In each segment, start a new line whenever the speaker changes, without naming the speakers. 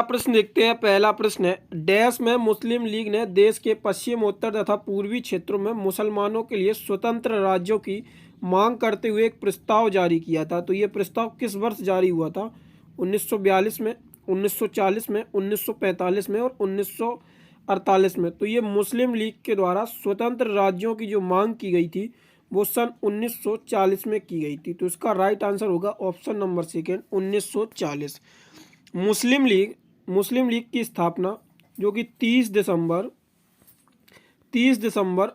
प्रश्न देखते हैं। पहला प्रश्न है, डैश में मुस्लिम लीग ने देश के पश्चिम, उत्तर तथा पूर्वी क्षेत्रों में मुसलमानों के लिए स्वतंत्र राज्यों की मांग करते हुए एक प्रस्ताव जारी किया था। तो ये प्रस्ताव किस वर्ष जारी हुआ था? 1942 में, 1940 में, 1945 में और 1948 में। तो ये मुस्लिम लीग के द्वारा स्वतंत्र राज्यों की जो मांग की गई थी वो सन 1940 में की गई थी। तो इसका राइट आंसर होगा ऑप्शन नंबर सेकेंड, 1940। मुस्लिम लीग की स्थापना जो कि 30 दिसंबर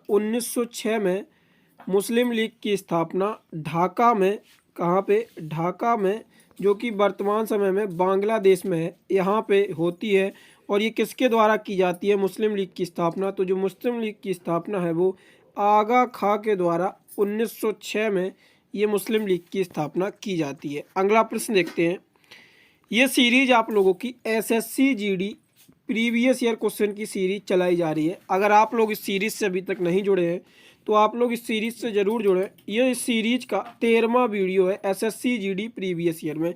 1906 में मुस्लिम लीग की स्थापना ढाका में, कहाँ पे? ढाका में, जो कि वर्तमान समय में बांग्लादेश में है, यहाँ पे होती है। और ये किसके द्वारा की जाती है मुस्लिम लीग की स्थापना? तो जो मुस्लिम लीग की स्थापना है वो आगा खां के द्वारा 1906 में ये मुस्लिम लीग की स्थापना की जाती है। अगला प्रश्न देखते हैं। ये सीरीज आप लोगों की SSC GD previous year question की सीरीज चलाई जा रही है। अगर आप लोग इस सीरीज से अभी तक नहीं जुड़े हैं तो आप लोग इस सीरीज से ज़रूर जुड़ें। ये इस सीरीज का 13वां वीडियो है एसएससी जीडी प्रीवियस ईयर में।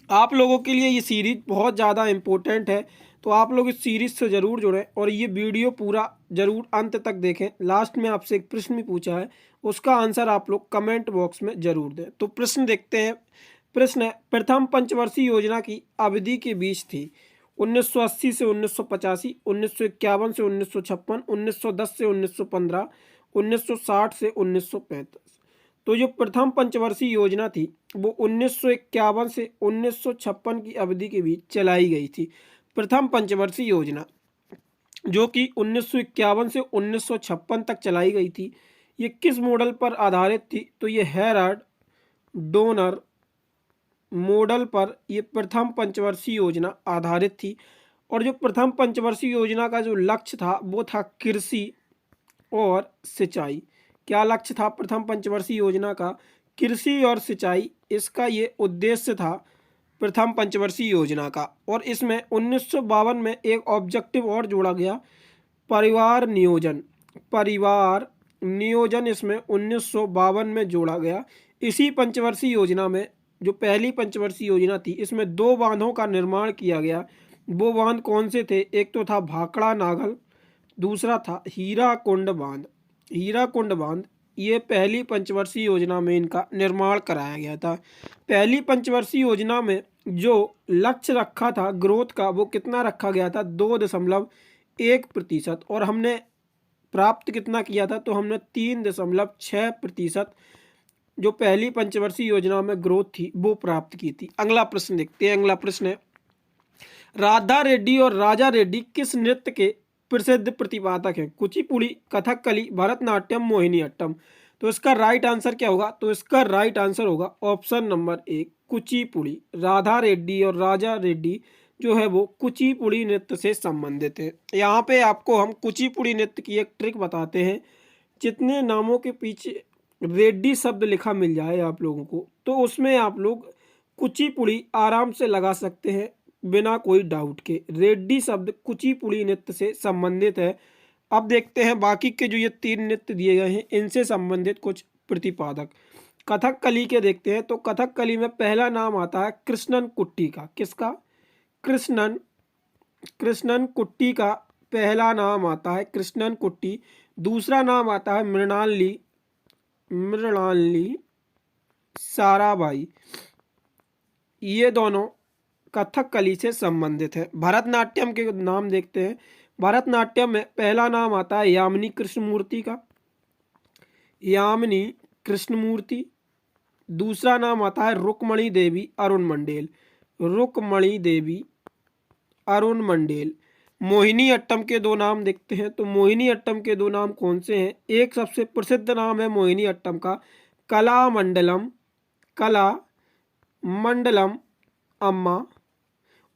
आप लोगों के लिए ये सीरीज बहुत ज़्यादा इम्पोर्टेंट है, तो आप लोग इस सीरीज से ज़रूर जुड़ें और ये वीडियो पूरा ज़रूर अंत तक देखें। लास्ट में आपसे एक प्रश्न भी पूछा है, उसका आंसर आप लोग कमेंट बॉक्स में ज़रूर दें। तो प्रश्न देखते हैं। प्रश्न है, प्रथम पंचवर्षीय योजना की अवधि के बीच थी 1980 से 1985, 1951 से 1956, 1910 से 1915, 1960 से 1935। तो जो प्रथम पंचवर्षीय योजना थी वो 1951 से 1956 की अवधि के बीच चलाई गई थी। प्रथम पंचवर्षीय योजना जो कि 1951 से 1956 तक चलाई गई थी, ये किस मॉडल पर आधारित थी? तो ये हेराल्ड डोनर मॉडल पर ये प्रथम पंचवर्षीय योजना आधारित थी। और जो प्रथम पंचवर्षीय योजना का जो लक्ष्य था वो था कृषि और सिंचाई। क्या लक्ष्य था प्रथम पंचवर्षीय योजना का? कृषि और सिंचाई, इसका ये उद्देश्य था प्रथम पंचवर्षीय योजना का। और इसमें 1952 में एक ऑब्जेक्टिव और जोड़ा गया, परिवार नियोजन इसमें 1952 में जोड़ा गया। इसी पंचवर्षीय योजना में जो पहली पंचवर्षीय योजना थी इसमें 2 बांधों का निर्माण किया गया। वो बांध कौन से थे? एक तो था भाखड़ा नागल, दूसरा था हीराकुंड बांध। ये पहली पंचवर्षीय योजना में इनका निर्माण कराया गया था। पहली पंचवर्षीय योजना में जो लक्ष्य रखा था ग्रोथ का वो कितना रखा गया था? 2.1%। और हमने प्राप्त कितना किया था? तो हमने 3.6% जो पहली पंचवर्षीय योजना में ग्रोथ थी वो प्राप्त की थी। अगला प्रश्न देखते हैं। अगला प्रश्न है, राधा रेड्डी और राजा रेड्डी किस नृत्य के प्रसिद्ध प्रतिपादक हैं? कुचिपुड़ी, कथकली, भरतनाट्यम, मोहिनीअट्टम। तो इसका राइट आंसर क्या होगा? तो इसका राइट आंसर होगा ऑप्शन नंबर 1, कुचिपुड़ी। राधा रेड्डी और राजा रेड्डी जो है वो कुचिपुड़ी नृत्य से संबंधित है। यहाँ पे आपको हम कुचिपुड़ी नृत्य की एक ट्रिक बताते हैं। जितने नामों के पीछे रेड्डी शब्द लिखा मिल जाए आप लोगों को, तो उसमें आप लोग कुचिपुड़ी आराम से लगा सकते हैं बिना कोई डाउट के। रेड्डी शब्द कुचिपुड़ी नृत्य से संबंधित है। अब देखते हैं बाकी के जो ये 3 नृत्य दिए गए हैं इनसे संबंधित कुछ प्रतिपादक। कथकली के देखते हैं। तो कथकली में पहला नाम आता है कृष्णन कुट्टी का। किसका? कृष्णन कुट्टी का पहला नाम आता है कृष्णन कुट्टी। दूसरा नाम आता है मृणालिनी साराभाई। ये दोनों कथकली से संबंधित है। भरतनाट्यम के नाम देखते हैं। भरतनाट्यम में पहला नाम आता है यामिनी कृष्णमूर्ति। दूसरा नाम आता है रुक्मणी देवी अरुण मंडेल। मोहिनी अट्टम के 2 नाम देखते हैं। तो मोहिनी अट्टम के 2 नाम कौन से हैं? एक सबसे प्रसिद्ध नाम है मोहिनी अट्टम का कला मंडलम अम्मा,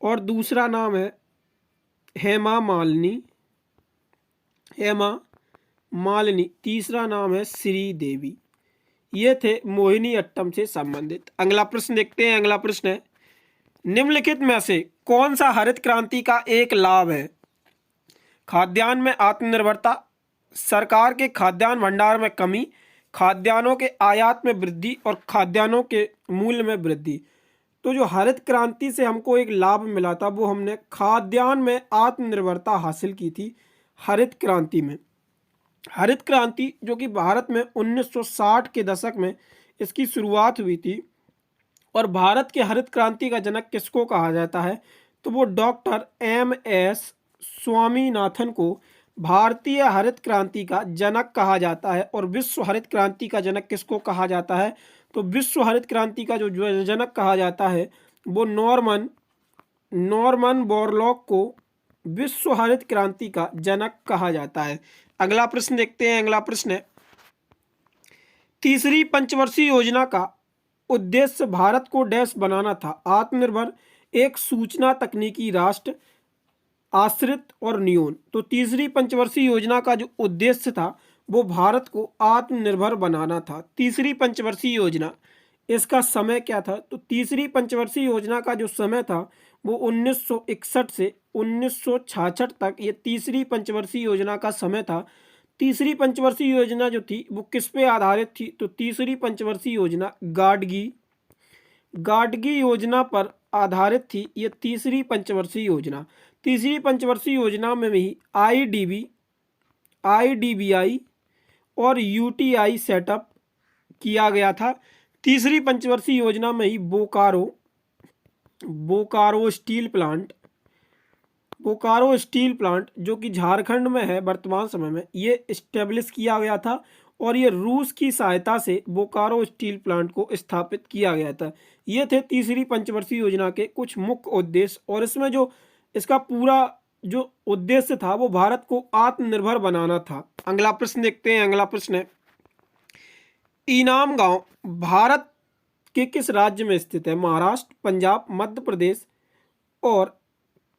और दूसरा नाम है हेमा मालिनी। तीसरा नाम है श्री देवी। ये थे मोहिनी अट्टम से संबंधित। अगला प्रश्न देखते हैं। अगला प्रश्न है, निम्नलिखित में से कौन सा हरित क्रांति का एक लाभ है? खाद्यान्न में आत्मनिर्भरता, सरकार के खाद्यान्न भंडार में कमी, खाद्यान्नों के आयात में वृद्धि और खाद्यान्नों के मूल्य में वृद्धि। तो जो हरित क्रांति से हमको एक लाभ मिला था वो हमने खाद्यान्न में आत्मनिर्भरता हासिल की थी हरित क्रांति में। हरित क्रांति जो कि भारत में 1960 के दशक में इसकी शुरुआत हुई थी। और भारत के हरित क्रांति का जनक किसको कहा जाता है, तो वो डॉक्टर एम.एस. स्वामीनाथन को भारतीय हरित क्रांति का जनक कहा जाता है। और विश्व हरित क्रांति का जनक किसको कहा जाता है, तो विश्व हरित क्रांति का जो जनक कहा जाता है वो नॉर्मन बोरलॉग को विश्व हरित क्रांति का जनक कहा जाता है। अगला प्रश्न देखते हैं। अगला प्रश्न है, तीसरी पंचवर्षीय योजना का उद्देश्य भारत को डैश बनाना था, आत्मनिर्भर, एक सूचना तकनीकी राष्ट्र, आश्रित और नियोन। तो तीसरी पंचवर्षीय योजना का जो उद्देश्य था वो भारत को आत्मनिर्भर बनाना था। तीसरी पंचवर्षीय योजना, इसका समय क्या था, तो तीसरी पंचवर्षीय योजना का जो समय था वो 1961 से 1966 तक ये तीसरी पंचवर्षीय योजना का समय था। तीसरी पंचवर्षीय योजना जो थी वो किस पे आधारित थी, तो तीसरी पंचवर्षीय योजना गाडगी योजना पर आधारित थी। ये तीसरी पंचवर्षीय योजना, तीसरी पंचवर्षीय योजना में भी आईडीबीआई और यूटीआई सेटअप किया गया था। तीसरी पंचवर्षीय योजना में ही बोकारो स्टील प्लांट जो कि झारखंड में है वर्तमान समय में, ये इस्टेब्लिश किया गया था। और ये रूस की सहायता से बोकारो स्टील प्लांट को स्थापित किया गया था। ये थे तीसरी पंचवर्षीय योजना के कुछ मुख्य उद्देश्य। और इसमें जो इसका पूरा जो उद्देश्य था वो भारत को आत्मनिर्भर बनाना था। अगला प्रश्न देखते हैं। अगला प्रश्न है, ईनाम गांव भारत के किस राज्य में स्थित है, महाराष्ट्र, पंजाब, मध्य प्रदेश और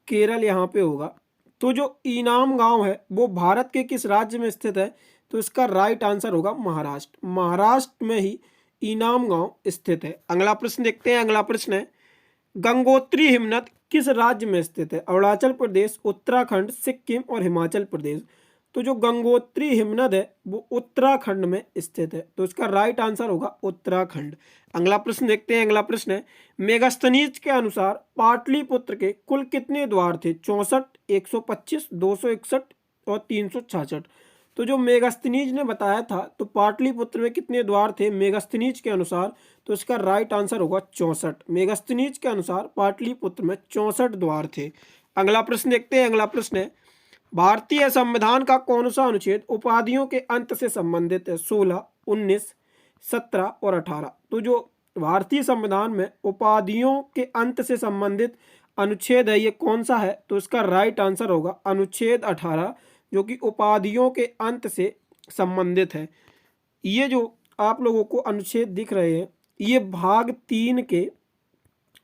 केरल यहाँ पे होगा। तो जो ईनाम गांव है वो भारत के किस राज्य में स्थित है, तो इसका राइट आंसर होगा महाराष्ट्र। महाराष्ट्र में ही ईनाम गांव स्थित है। अगला प्रश्न देखते हैं। अगला प्रश्न है, गंगोत्री हिमनद किस राज्य में स्थित है, अरुणाचल प्रदेश, उत्तराखंड, सिक्किम और हिमाचल प्रदेश। तो जो गंगोत्री हिमनद है वो उत्तराखंड में स्थित है, तो इसका राइट आंसर होगा उत्तराखंड। अगला प्रश्न देखते हैं। अगला प्रश्न है, मेगास्थनीज के अनुसार पाटलिपुत्र के कुल कितने द्वार थे, 64, 125, 261 और 366। तो जो मेगास्थनीज ने बताया था तो पाटलिपुत्र में कितने द्वार थे मेगास्थनीज के अनुसार, तो इसका राइट आंसर होगा 64। मेगास्थनीज के अनुसार पाटलिपुत्र में 64 द्वार थे। अगला प्रश्न देखते हैं। अगला प्रश्न है, भारतीय संविधान का कौन सा अनुच्छेद उपाधियों के अंत से संबंधित है, 16, 19, 17 और 18। तो जो भारतीय संविधान में उपाधियों के अंत से संबंधित अनुच्छेद है ये कौन सा है, तो इसका राइट आंसर होगा अनुच्छेद 18 जो कि उपाधियों के अंत से संबंधित है। ये जो आप लोगों को अनुच्छेद दिख रहे हैं ये भाग 3 के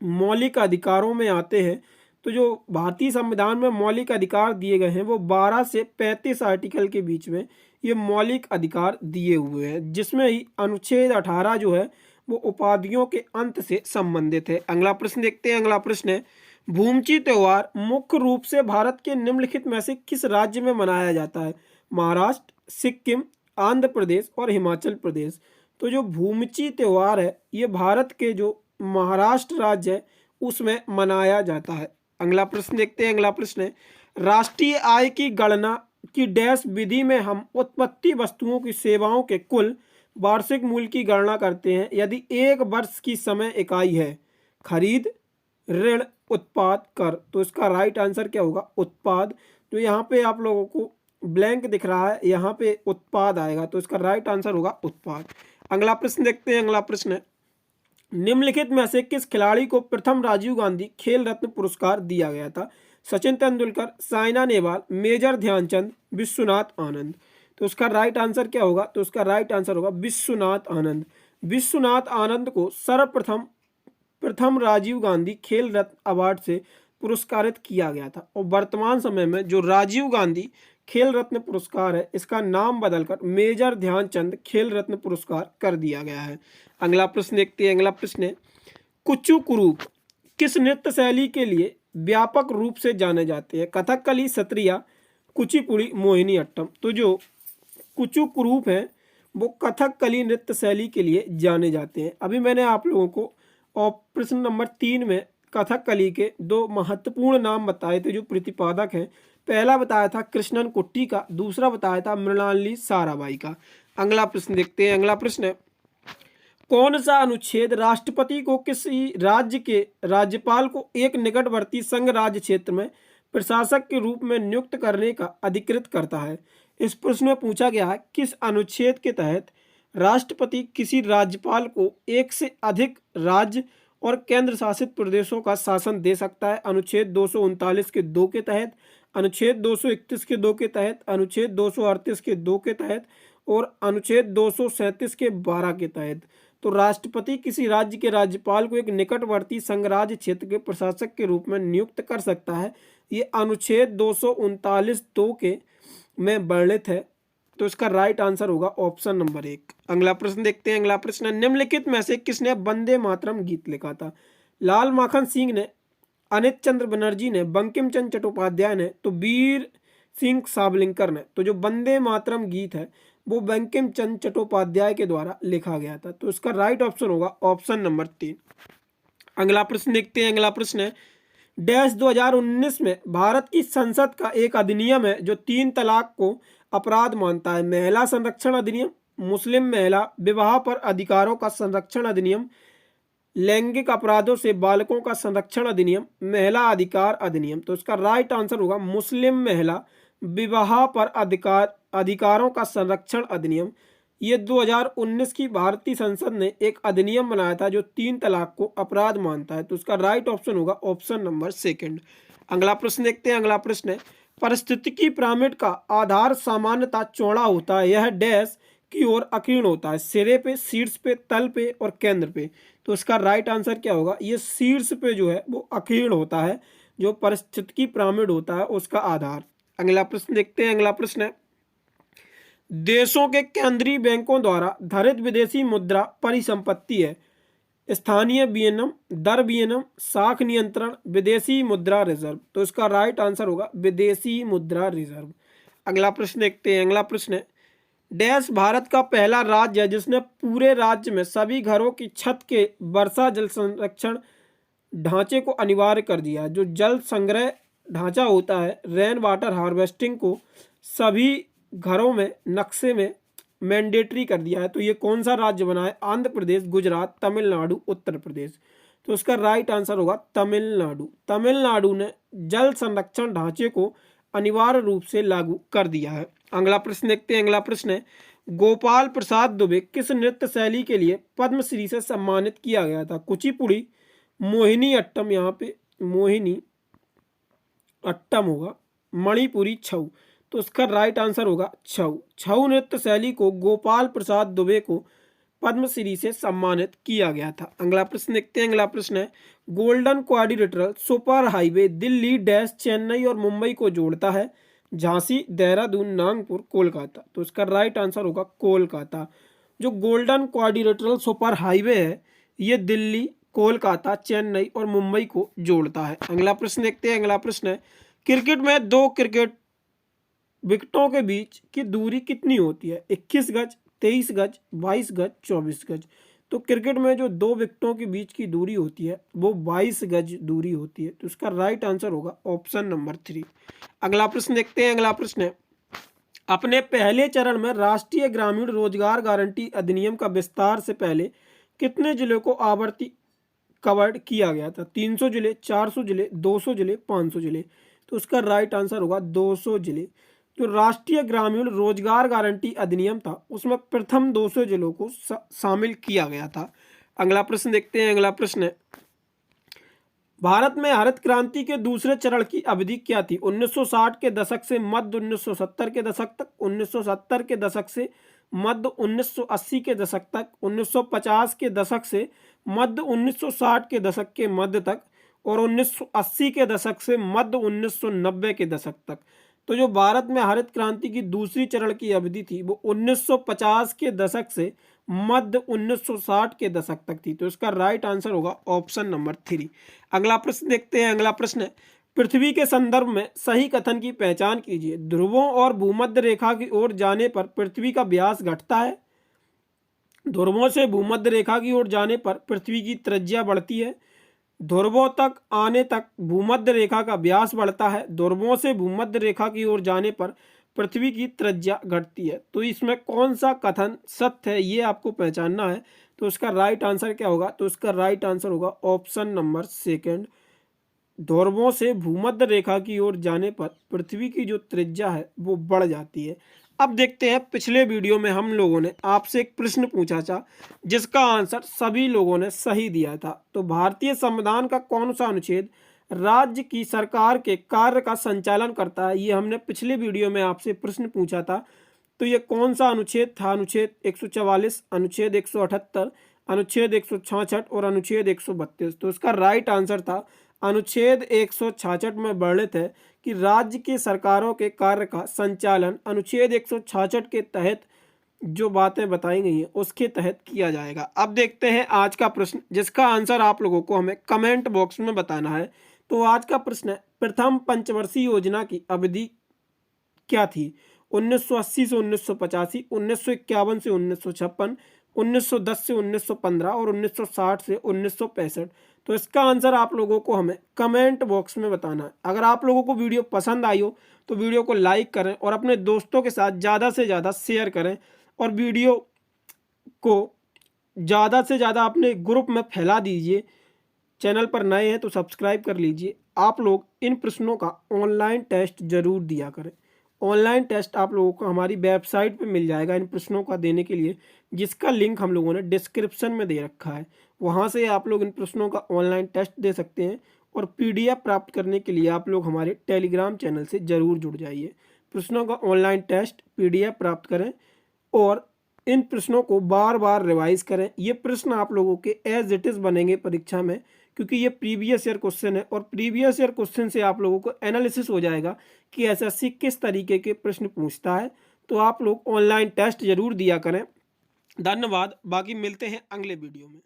मौलिक अधिकारों में आते हैं। तो जो भारतीय संविधान में मौलिक अधिकार दिए गए हैं वो 12 से 35 आर्टिकल के बीच में ये मौलिक अधिकार दिए हुए हैं, जिसमें ही अनुच्छेद 18 जो है वो उपाधियों के अंत से संबंधित है। अगला प्रश्न देखते हैं। अगला प्रश्न है, भूमची त्योहार मुख्य रूप से भारत के निम्नलिखित में से किस राज्य में मनाया जाता है, महाराष्ट्र, सिक्किम, आंध्र प्रदेश और हिमाचल प्रदेश। तो जो भूमची त्योहार है ये भारत के जो महाराष्ट्र राज्य है उसमें मनाया जाता है। अगला प्रश्न देखते हैं। अगला प्रश्न है, राष्ट्रीय आय की गणना की डैश विधि में हम उत्पत्ति वस्तुओं की सेवाओं के कुल वार्षिक मूल्य की गणना करते हैं यदि एक वर्ष की समय इकाई है, खरीद, ऋण, उत्पाद, कर। तो इसका राइट आंसर क्या होगा, उत्पाद। तो यहाँ पे आप लोगों को ब्लैंक दिख रहा है, यहाँ पे उत्पाद आएगा, तो इसका राइट आंसर होगा उत्पाद। अगला प्रश्न देखते हैं। अगला प्रश्न है, निम्नलिखित में से किस खिलाड़ी को प्रथम राजीव गांधी खेल रत्न पुरस्कार दिया गया था, सचिन तेंदुलकर, साइना नेहवाल, मेजर ध्यानचंद, विश्वनाथ आनंद। तो उसका राइट आंसर क्या होगा, तो उसका राइट आंसर होगा विश्वनाथ आनंद। विश्वनाथ आनंद को सर्वप्रथम राजीव गांधी खेल रत्न अवार्ड से पुरस्कारित किया गया था। और वर्तमान समय में जो राजीव गांधी खेल रत्न पुरस्कार है इसका नाम बदलकर मेजर ध्यानचंद खेल रत्न पुरस्कार कर दिया गया है। अगला प्रश्न देखते हैं। अगला प्रश्न है, कुचिपुड़ी किस नृत्य शैली के लिए व्यापक रूप से जाने जाते हैं, कथकली, सत्रिया, कुचिपुड़ी, मोहिनीअट्टम। तो जो कुचिपुड़ी है वो कथकली नृत्य शैली के लिए जाने जाते हैं। अभी मैंने आप लोगों को और प्रश्न नंबर 3 में कथकली के 2 महत्वपूर्ण नाम बताए थे जो प्रतिपादक हैं। पहला बताया था कृष्णन कुट्टी का, दूसरा बताया था मृणालिनी साराभाई का। अगला प्रश्न देखते हैं। अगला प्रश्न है, कौन सा अनुच्छेद राष्ट्रपति को किसी राज्य के राज्यपाल को एक निकटवर्ती संघ राज्य क्षेत्र में प्रशासक के रूप में नियुक्त करने का अधिकृत करता है? इस प्रश्न में पूछा गया है किस अनुच्छेद के तहत राष्ट्रपति किसी राज्यपाल को एक से अधिक राज्य और केंद्र शासित प्रदेशों का शासन दे सकता है? अनुच्छेद 239 के 2 के तहत, अनुच्छेद 231 के 2 के तहत, अनुच्छेद 238 के 2 के तहत और अनुच्छेद 237 के 12 के तहत। तो राष्ट्रपति किसी राज्य के राज्यपाल को एक निकटवर्ती संघराज्य क्षेत्र के प्रशासक के रूप में नियुक्त कर सकता है। ये अनुच्छेद 239 2 के में वर्णित है। तो इसका राइट आंसर होगा ऑप्शन नंबर 1। अगला प्रश्न देखते हैं। अगला प्रश्न है, निम्नलिखित में से किसने वंदे मातरम गीत लिखा था? लाल माखन सिंह ने, अनित चंद्र बनर्जी ने, बंकिम चंद्र चट्टोपाध्याय ने, तो वीर सिंह सावलिंकर ने। तो जो वंदे मातरम गीत है वो बंकिम चंद्र चट्टोपाध्याय के द्वारा लिखा गया था। तो इसका राइट ऑप्शन होगा ऑप्शन नंबर 3। अगला प्रश्न देखते हैं। अगला प्रश्न है, डैश 2019 में भारत की संसद का एक अधिनियम है जो 3 तलाक को अपराध मानता है। महिला संरक्षण अधिनियम, मुस्लिम महिला विवाह पर अधिकारों का संरक्षण अधिनियम, लैंगिक अपराधों से बालकों का संरक्षण अधिनियम, महिला अधिकार अधिनियम। तो इसका राइट आंसर होगा मुस्लिम महिला विवाह पर अधिकारों का संरक्षण अधिनियम। ये 2019 की भारतीय संसद ने एक अधिनियम बनाया था जो 3 तलाक को अपराध मानता है। तो इसका राइट ऑप्शन होगा ऑप्शन नंबर 2। अगला प्रश्न देखते हैं। अगला प्रश्न है, पारिस्थितिकी पिरामिड का आधार सामान्यतः चौड़ा होता है। यह डैश की ओर अकीर्ण होता है, सिरे पे, शीर्ष पे, तल पे और केंद्र पे। तो इसका राइट आंसर क्या होगा? ये शीर्ष पे जो है वो अकीर्ण होता है, जो पारिस्थितिकी पिरामिड होता है उसका आधार। अगला प्रश्न देखते हैं। अगला प्रश्न है, देशों के केंद्रीय बैंकों द्वारा धारित विदेशी मुद्रा परिसंपत्ति है। स्थानीय विनिमय दर, विनिमय साख नियंत्रण, विदेशी मुद्रा रिजर्व। तो इसका राइट आंसर होगा विदेशी मुद्रा रिजर्व। अगला प्रश्न देखते हैं। अगला प्रश्न है, डैश भारत का पहला राज्य है जिसने पूरे राज्य में सभी घरों की छत के वर्षा जल संरक्षण ढांचे को अनिवार्य कर दिया। जो जल संग्रह ढांचा होता है, रेन वाटर हार्वेस्टिंग को सभी घरों में नक्शे में मैंडेटरी कर दिया है। तो ये कौन सा राज्य बना है? आंध्र प्रदेश, गुजरात, तमिलनाडु, उत्तर प्रदेश। तो इसका राइट आंसर होगा तमिलनाडु। तमिलनाडु ने जल संरक्षण ढांचे को अनिवार्य रूप से लागू कर दिया है। अगला प्रश्न देखते हैं। अगला प्रश्न है, गोपाल प्रसाद दुबे किस नृत्य शैली के लिए पद्मश्री से सम्मानित किया गया था? कुचिपुड़ी, मोहिनी अट्टम, यहाँ पे मोहिनी अट्टम होगा, मणिपुरी, छऊ। तो इसका राइट आंसर होगा छऊ। छऊ नृत्य शैली को गोपाल प्रसाद दुबे को पद्मश्री से सम्मानित किया गया था। अगला प्रश्न देखते हैं। अगला प्रश्न है, golden quadrilateral super highway Delhi dash Chennai और मुंबई को जोड़ता है। झांसी, देहरादून, नागपुर, कोलकाता। तो इसका राइट आंसर होगा कोलकाता। जो गोल्डन क्वाड्रिलेटरल सुपर हाईवे है ये दिल्ली, कोलकाता, चेन्नई और मुंबई को जोड़ता है। अगला प्रश्न देखते हैं। अगला प्रश्न है, क्रिकेट में 2 क्रिकेट विकेटों के बीच की दूरी कितनी होती है? 21 गज, 23 गज, 22 गज, 24 गज। तो क्रिकेट में जो 2 विकेटों के बीच की दूरी होती है वो 22 गज दूरी होती है। तो इसका राइट आंसर होगा ऑप्शन नंबर 3। अगला प्रश्न देखते हैं। अगला प्रश्न है, अपने पहले चरण में राष्ट्रीय ग्रामीण रोजगार गारंटी अधिनियम का विस्तार से पहले कितने जिलों को आवर्ती कवर्ड किया गया था? 300 जिले, 400 जिले, 200 जिले, 500 जिले। तो उसका राइट आंसर होगा 200 जिले। जो राष्ट्रीय ग्रामीण रोजगार गारंटी अधिनियम था उसमें प्रथम 200 जिलों को शामिल किया गया था। अगला प्रश्न देखते हैं। अगला प्रश्न है, भारत में हरित क्रांति के दूसरे चरण की अवधि क्या थी? 1960 के दशक से मध्य 1970 के दशक तक, 1970 के दशक से मध्य 1980 के दशक तक, 1950 के दशक से मध्य 1960 के दशक के मध्य तक और 1980 के दशक से मध्य 1990 के दशक तक। तो जो भारत में हरित क्रांति की दूसरी चरण की अवधि थी वो 1950 के दशक से मध्य 1960 के दशक तक थी। तो इसका राइट आंसर होगा ऑप्शन नंबर 3। अगला प्रश्न देखते हैं। अगला प्रश्न है, पृथ्वी के संदर्भ में सही कथन की पहचान कीजिए। ध्रुवों और भूमध्य रेखा की ओर जाने पर पृथ्वी का व्यास घटता है। ध्रुवों से भूमध्य रेखा की ओर जाने पर पृथ्वी की त्रिज्या बढ़ती है। ध्रुवों तक आने तक भूमध्य रेखा का व्यास बढ़ता है। ध्रुवों से भूमध्य रेखा की ओर जाने पर पृथ्वी की त्रिज्या घटती है। तो इसमें कौन सा कथन सत्य है ये आपको पहचानना है। तो इसका राइट आंसर क्या होगा? तो इसका राइट आंसर होगा ऑप्शन नंबर सेकंड। ध्रुवों से भूमध्य रेखा की ओर जाने पर पृथ्वी की जो त्रिज्या है वो बढ़ जाती है। अब देखते हैं, पिछले वीडियो में हम लोगों ने आपसे एक प्रश्न पूछा था जिसका आंसर सभी लोगों ने सही दिया था। तो भारतीय संविधान का कौन सा अनुच्छेद राज्य की सरकार के कार्य का संचालन करता है? ये हमने पिछले वीडियो में आपसे प्रश्न पूछा था। तो ये कौन सा अनुच्छेद था? अनुच्छेद 144, अनुच्छेद 178, अनुच्छेद 166 और अनुच्छेद 132। तो इसका राइट आंसर था अनुच्छेद 166 में वर्णित है कि राज्य की सरकारों के कार्य का संचालन अनुच्छेद 166 के तहत जो बातें बताई गई हैं उसके तहत किया जाएगा। अब देखते हैं आज का प्रश्न जिसका आंसर आप लोगों को हमें कमेंट बॉक्स में बताना है। तो आज का प्रश्न है, प्रथम पंचवर्षीय योजना की अवधि क्या थी? 1980 से 1985, 1951 से 1956, 1910 से 1915 और 1960 से 1965। तो इसका आंसर आप लोगों को हमें कमेंट बॉक्स में बताना है। अगर आप लोगों को वीडियो पसंद आई हो तो वीडियो को लाइक करें और अपने दोस्तों के साथ ज़्यादा से ज़्यादा शेयर करें और वीडियो को ज़्यादा से ज़्यादा अपने ग्रुप में फैला दीजिए। चैनल पर नए हैं तो सब्सक्राइब कर लीजिए। आप लोग इन प्रश्नों का ऑनलाइन टेस्ट जरूर दिया करें। ऑनलाइन टेस्ट आप लोगों को हमारी वेबसाइट पे मिल जाएगा इन प्रश्नों का देने के लिए, जिसका लिंक हम लोगों ने डिस्क्रिप्शन में दे रखा है। वहाँ से आप लोग इन प्रश्नों का ऑनलाइन टेस्ट दे सकते हैं और पीडीएफ प्राप्त करने के लिए आप लोग हमारे टेलीग्राम चैनल से ज़रूर जुड़ जाइए। प्रश्नों का ऑनलाइन टेस्ट पीडीएफ प्राप्त करें और इन प्रश्नों को बार बार रिवाइज करें। ये प्रश्न आप लोगों के एज इट इज़ बनेंगे परीक्षा में, क्योंकि ये प्रीवियस ईयर क्वेश्चन है और प्रीवियस ईयर क्वेश्चन से आप लोगों को एनालिसिस हो जाएगा कि एसएससी किस तरीके के प्रश्न पूछता है। तो आप लोग ऑनलाइन टेस्ट जरूर दिया करें। धन्यवाद। बाकी मिलते हैं अगले वीडियो में।